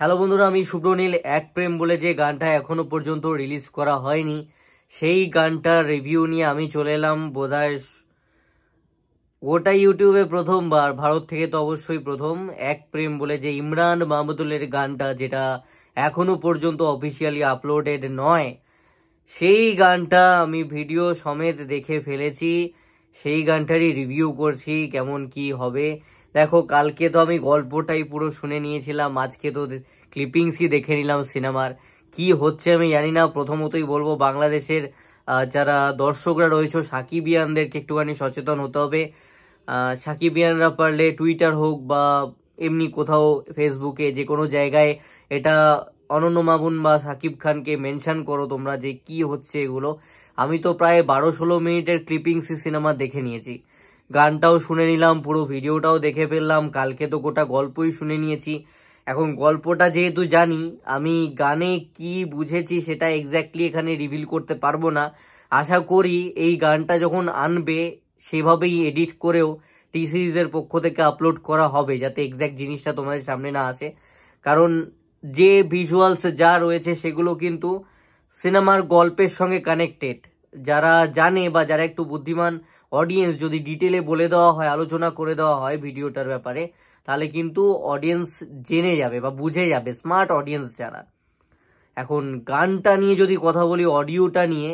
Hello বন্ধুরা, আমি শুভ্রনীল। এক প্রেম বলে যে গানটা এখনো পর্যন্ত রিলিজ করা হয়নি, সেই গানটার রিভিউ নিয়ে আমি চলে এলাম। বোধহয় ওটা ইউটিউবে প্রথমবার, ভারত থেকে তো অবশ্যই প্রথম। এক প্রেম বলে যে ইমরান মাহমুদুলের গানটা, যেটা এখনো পর্যন্ত অফিসিয়ালি আপলোডেড নয়, সেই গানটা আমি ভিডিও সমেত দেখে ফেলেছি। সেই গানটারই রিভিউ করছি, কেমন কি হবে। দেখো, কালকে তো আমি গল্পটাই পুরো শুনে নিয়েছিলাম, আজকে তো ক্লিপিংসই দেখে নিলাম সিনেমার। কি হচ্ছে আমি জানি না। প্রথমতই বলবো, বাংলাদেশের যারা দর্শকরা রয়েছে, সাকিবিয়ানদেরকে একটুখানি সচেতন হতে হবে। সাকিবিয়ানরা পারলে টুইটার হোক বা এমনি কোথাও ফেসবুকে যে কোনো জায়গায় এটা অনন্য মামুন বা সাকিব খানকে মেনশন করো তোমরা, যে কি হচ্ছে এগুলো। আমি তো প্রায় 12-16 মিনিটের ক্লিপিংস সিনেমা দেখে নিয়েছি, গানটাও শুনে নিলাম, পুরো ভিডিওটাও দেখে ফেললাম। কালকে তো গোটা গল্পই শুনে নিয়েছি। এখন গল্পটা যেহেতু জানি, আমি গানে কি বুঝেছি সেটা এক্স্যাক্টলি এখানে রিভিল করতে পারবো না। আশা করি এই গানটা যখন আনবে, সেভাবেই এডিট করেও টি সিরিজের পক্ষ থেকে আপলোড করা হবে, যাতে এক্স্যাক্ট জিনিসটা তোমাদের সামনে না আসে। কারণ যে ভিজুয়ালস যা রয়েছে সেগুলো কিন্তু সিনেমার গল্পের সঙ্গে কানেক্টেড। যারা জানে বা যারা একটু বুদ্ধিমান অডিয়েন্স, যদি ডিটেলে বলে দেওয়া হয়, আলোচনা করে দেওয়া হয় ভিডিওটার ব্যাপারে, তাহলে কিন্তু অডিয়েন্স জেনে যাবে বা বুঝে যাবে, স্মার্ট অডিয়েন্স যারা। এখন গানটা নিয়ে যদি কথা বলি, অডিওটা নিয়ে,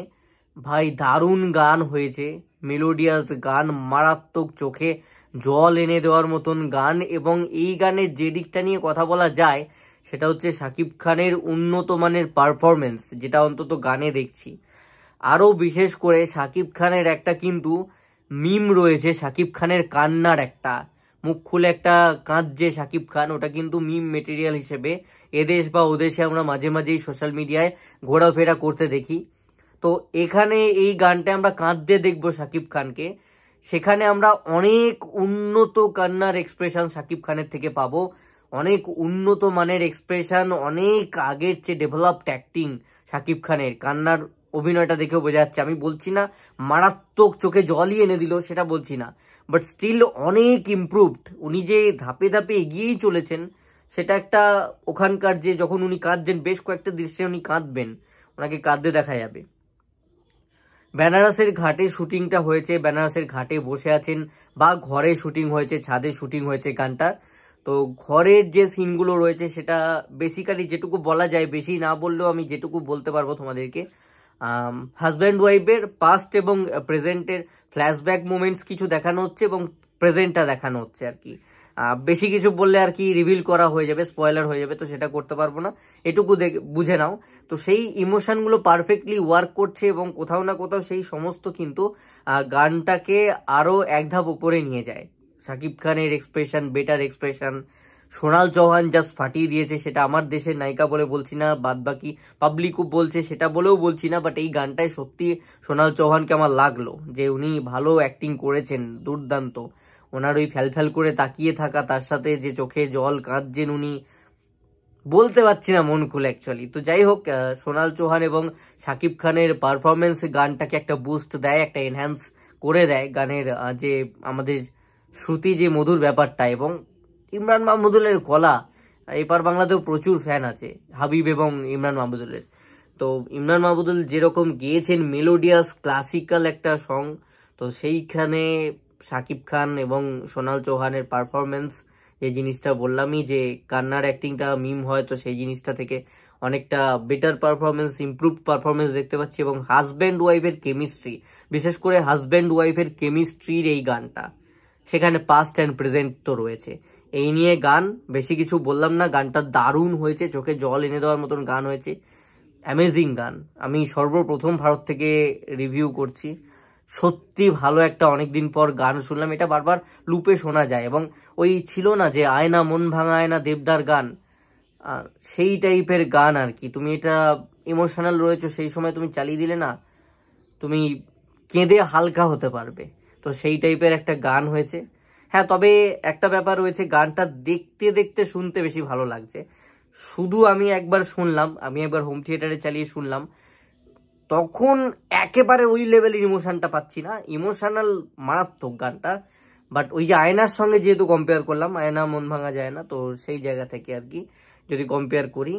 ভাই দারুণ গান হয়েছে, মেলোডিয়াস গান, মারাত্মক, চোখে জল এনে দেওয়ার মতন গান। এবং এই গানের যে দিকটা নিয়ে কথা বলা যায়, সেটা হচ্ছে শাকিব খানের উন্নত মানের পারফরমেন্স, যেটা অন্তত গানে দেখছি। আরও বিশেষ করে শাকিব খানের একটা কিন্তু মিম রয়েছে, শাকিব খানের কান্নার একটা, মুখ খুলে একটা কাঁদছে শাকিব খান, ওটা কিন্তু মিম মেটেরিয়াল হিসেবে এদেশ বা ওদেশে আমরা মাঝে মাঝেই সোশ্যাল মিডিয়ায় ঘোরাফেরা করতে দেখি। তো এখানে এই গানটা আমরা কাঁদতে দেখবো শাকিব খানকে, সেখানে আমরা অনেক উন্নত কান্নার এক্সপ্রেশন শাকিব খানের থেকে পাবো, অনেক উন্নত মানের এক্সপ্রেশন, অনেক আগের চেয়ে ডেভেলপড অ্যাক্টিং শাকিব খানের। কান্নার অভিনয়টা দেখেও বোঝা যাচ্ছে। আমি বলছি না মারাত্মক চোখে জলই এনে দিল, সেটা বলছি না, বাট স্টিল অনেক ইমপ্রুভড। উনি যে ধাপে ধাপে এগিয়েই চলেছেন, সেটা একটা, ওখানকার যে যখন উনি কাঁদছেন, বেশ কয়েকটা দৃশ্যে উনি কাঁদবেন, ওনাকে কাঁদতে দেখা যাবে। বেনারসের ঘাটে শুটিংটা হয়েছে, বেনারসের ঘাটে বসে আছেন, বা ঘরে শুটিং হয়েছে, ছাদে শুটিং হয়েছে গানটা। তো ঘরের যে সিনগুলো রয়েছে, সেটা বেসিক্যালি যেটুকু বলা যায়, বেশি না বললেও আমি যেটুকু বলতে পারবো তোমাদেরকে, হাজব্যান্ড ওয়াইফের পাস্ট এবং প্রেজেন্টের ফ্ল্যাশব্যাক মোমেন্টস কিছু দেখানো হচ্ছে এবং প্রেজেন্টটা দেখানো হচ্ছে আর কি। বেশি কিছু বললে আর কি রিভিল করা হয়ে যাবে, স্পয়লার হয়ে যাবে, তো সেটা করতে পারবো না, এটুকু বুঝে নাও। তো সেই ইমোশনগুলো পারফেক্টলি ওয়ার্ক করছে এবং কোথাও না কোথাও সেই সমস্ত কিন্তু গানটাকে আরো এক ধাপ উপরে নিয়ে যায়। শাকিব খানের expression, better expression, Sonal Chauhan just ফাটিয়ে দিয়েছে। সেটা আমার দেশের নায়িকা বলে বলছি না, বাদ বাকি পাবলিকও বলছে সেটা বলেও বলছি না, বাট এই গানটায় সত্যি সোনাল চৌহানকে আমার লাগলো যে উনি ভালো অ্যাক্টিং করেছেন, দুর্দান্ত। ওনার ওই ফ্যাল করে তাকিয়ে থাকা, তার সাথে যে চোখে জল কাঁদছেন উনি, বলতে পারছি না মন খুলে অ্যাকচুয়ালি। তো যাই হোক, সোনাল চৌহান এবং শাকিব খানের পারফরমেন্স গানটাকে একটা বুস্ট দেয়, একটা এনহ্যান্স করে দেয় গানের যে আমাদের শ্রুতি, যে মধুর ব্যাপারটা। এবং ইমরান মাহমুদুলের গলা, এপার বাংলাতেও প্রচুর ফ্যান আছে হাবিব এবং ইমরান মাহমুদুলের। তো ইমরান মাহমুদুল যেরকম গেয়েছেন মেলোডিয়াস ক্লাসিক্যাল একটা সং, তো সেইখানে শাকিব খান এবং সোনাল চৌহানের পারফরমেন্স, যে জিনিসটা বললামই যে কান্নার অ্যাক্টিংটা মিম হয়, তো সেই জিনিসটা থেকে অনেকটা বেটার পারফরমেন্স, ইমপ্রুভ পারফরমেন্স দেখতে পাচ্ছি। এবং হাজব্যান্ড ওয়াইফের কেমিস্ট্রি, বিশেষ করে হাজব্যান্ড ওয়াইফের কেমিস্ট্রির এই গানটা, সেখানে পাস্ট অ্যান্ড প্রেজেন্ট তো রয়েছে, এই নিয়ে গান, বেশি কিছু বললাম না। গানটা দারুণ হয়েছে, চোখে জল এনে দেওয়ার মতন গান হয়েছে, অ্যামেজিং গান। আমি সর্বপ্রথম ভারত থেকে রিভিউ করছি, সত্যি ভালো একটা অনেকদিন পর গান শুনলাম। এটা বারবার লুপে শোনা যায়, এবং ওই ছিল না যে আয়না মন ভাঙা আয়না দেবদার গান, সেই টাইপের গান আর কি। তুমি এটা ইমোশনাল রয়েছে, সেই সময় তুমি চালিয়ে দিলে না, তুমি কেঁদে হালকা হতে পারবে। তো সেই টাইপের একটা গান হয়েছে। হ্যাঁ, তবে একটা ব্যাপার রয়েছে, গানটা দেখতে দেখতে শুনতে বেশি ভালো লাগছে। শুধু আমি একবার শুনলাম, আমি একবার হোম থিয়েটারে চালিয়ে শুনলাম, তখন একেবারে ওই লেভেলের ইমোশনটা পাচ্ছি না। ইমোশনাল মারাত্মক গানটা, বাট ওই যে আয়নার সঙ্গে যেহেতু কম্পেয়ার করলাম, আয়না মন ভাঙা যায় না, তো সেই জায়গা থেকে আর কি যদি কম্পেয়ার করি।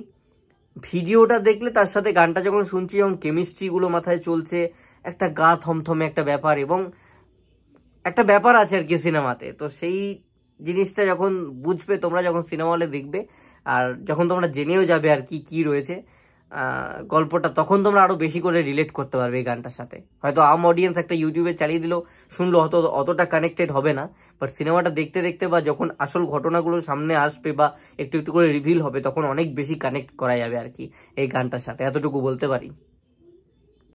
ভিডিওটা দেখলে তার সাথে গানটা যখন শুনছি, যখন কেমিস্ট্রিগুলো মাথায় চলছে, একটা গা থমথমে একটা ব্যাপার এবং একটা ব্যাপার আছে আর কি সিনেমাতে। তো সেই জিনিসটা যখন বুঝবে তোমরা, যখন সিনেমা হলে দেখবে, আর যখন তোমরা জেনেও যাবে আর কি কি রয়েছে গল্পটা, তখন তোমরা আরো বেশি করে রিলেট করতে পারবে এই গানটার সাথে। হয়তো আম অডিয়েন্স একটা ইউটিউবে চালিয়ে দিল, শুনলো, অতটা কানেক্টেড হবে না, বাট সিনেমাটা দেখতে দেখতে বা যখন আসল ঘটনাগুলো সামনে আসবে বা একটু একটু করে রিভিল হবে, তখন অনেক বেশি কানেক্ট করা যাবে আর কি এই গানটার সাথে, এতটুকু বলতে পারি।